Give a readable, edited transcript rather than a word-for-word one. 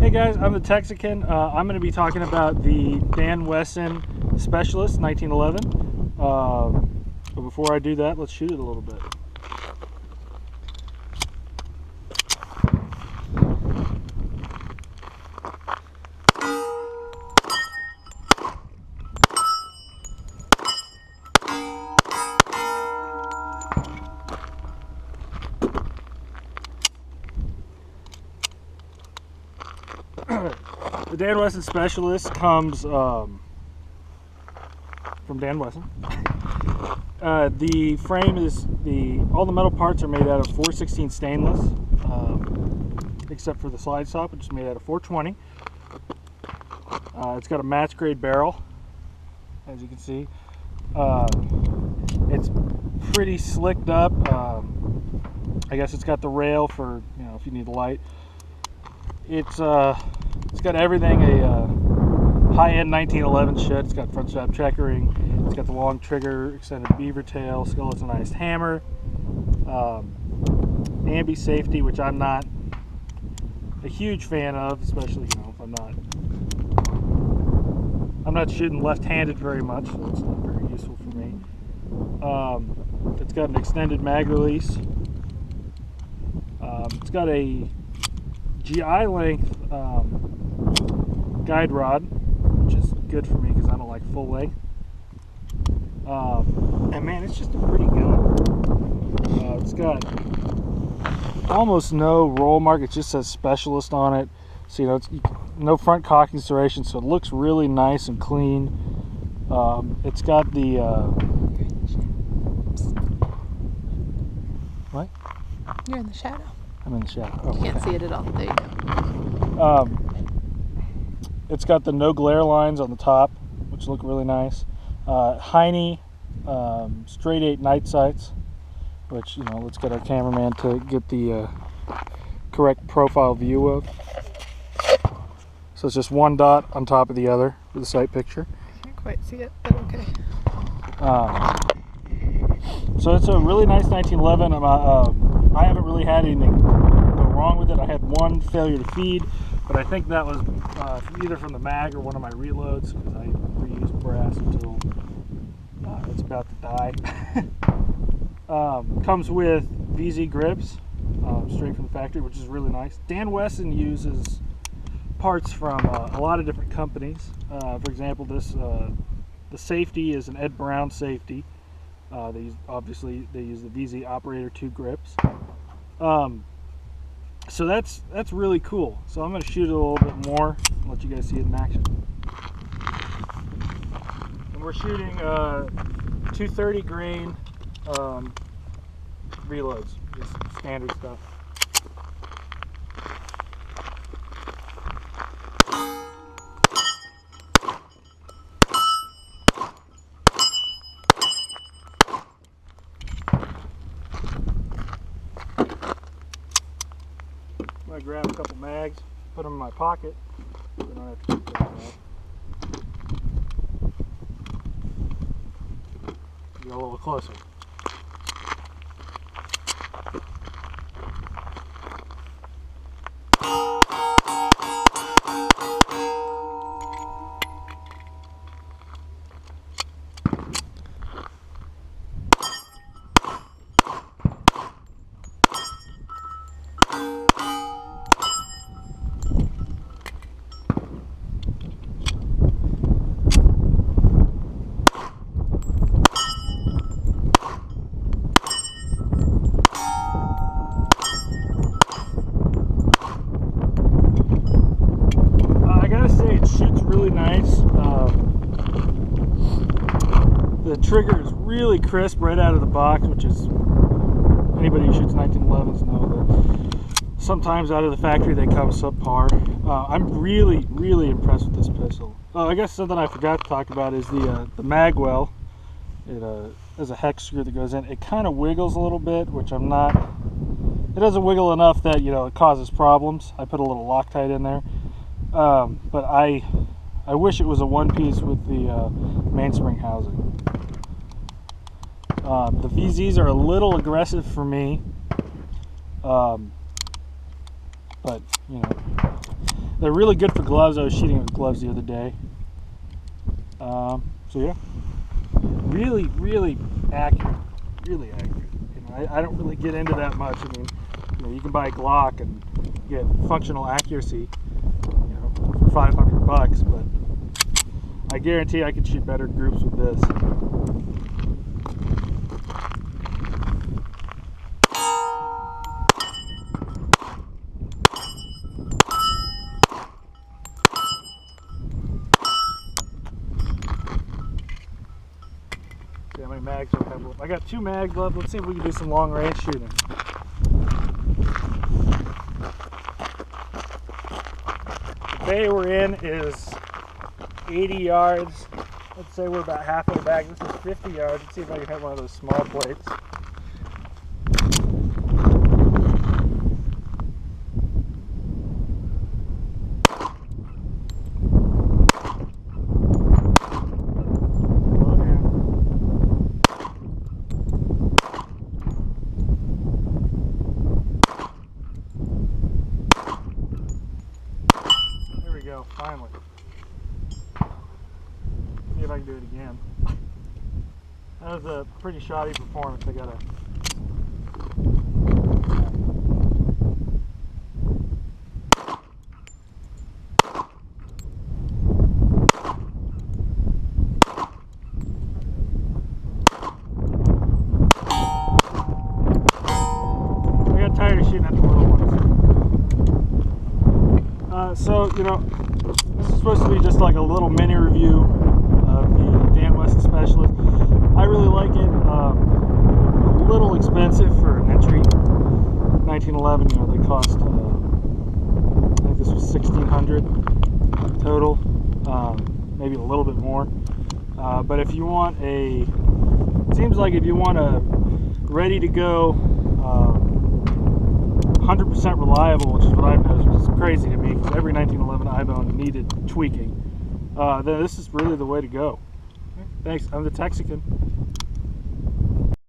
Hey guys, I'm the Texican. I'm going to be talking about the Dan Wesson Specialist 1911. But before I do that, let's shoot it a little bit. The Dan Wesson Specialist comes from Dan Wesson. The frame is all the metal parts are made out of 416 stainless, except for the slide stop, which is made out of 420. It's got a match grade barrel, as you can see. It's pretty slicked up. I guess it's got the rail for, you know, if you need light. It's got everything a high-end 1911 should. It's got front strap checkering. It's got the long trigger, extended beaver tail, skeletonized hammer, ambi safety, which I'm not a huge fan of, especially, you know, if I'm not shooting left-handed very much, so it's not very useful for me. It's got an extended mag release. It's got a GI length guide rod, which is good for me because I don't like full length. And man, it's just a pretty gun. It's got almost no roll mark. It just says Specialist on it, so you know, it's no front cocking serration, so it looks really nice and clean. It's got the what? You're in the shadow. I'm in the shadow. Oh, You can't see it at all. There you go. It's got the no glare lines on the top, which look really nice. Heine straight 8 night sights, which, you know, let's get our cameraman to get the correct profile view of. So it's just one dot on top of the other with the sight picture. Can't quite see it, but okay. So it's a really nice 1911. I haven't really had anything go wrong with it. I had one failure to feed, but I think that was either from the mag or one of my reloads, because I reused brass until it's about to die. Comes with VZ grips, straight from the factory, which is really nice. Dan Wesson uses parts from a lot of different companies. For example, the safety is an Ed Brown safety. They use the VZ Operator 2 grips. So that's really cool. So I'm going to shoot it a little bit more and let you guys see it in action. And we're shooting 230 grain reloads, just standard stuff. I'm going to grab a couple mags, put them in my pocket, so I don't have to keep that out. Get a little closer. Nice. The trigger is really crisp right out of the box, which is, anybody who shoots 1911s know that sometimes out of the factory they come subpar. I'm really impressed with this pistol. I guess something I forgot to talk about is the mag well. It has a hex screw that goes in. It kind of wiggles a little bit, which I'm not. It doesn't wiggle enough that, you know, it causes problems. I put a little Loctite in there, but I wish it was a one piece with the mainspring housing. The VZs are a little aggressive for me, but you know, They're really good for gloves. I was shooting with gloves the other day. So yeah, really accurate. Really accurate. You know, I don't really get into that much. I mean, you know, you can buy a Glock and get functional accuracy, you know, for $500, but I guarantee I could shoot better groups with this. See how many mags I have left. I got 2 mags left. Let's see if we can do some long range shooting. The bay we're in is 80 yards. Let's say we're about halfway back. This is 50 yards. Let's see if I can hit one of those small plates. There we go, finally. See if I can do it again. That was a pretty shoddy performance. I gotta. I got tired of shooting at the little ones. So, you know, this is supposed to be just like a little mini review of the Dan Wesson Specialist. I really like it. A little expensive for an entry. 1911, you know, they cost, I think this was $1,600 total, maybe a little bit more. But if you want it seems like if you want a ready to go, 100% reliable, which is what I've noticed, which is crazy to me because every 1911 iBone needed tweaking, then this is really the way to go. Thanks, I'm the Texican.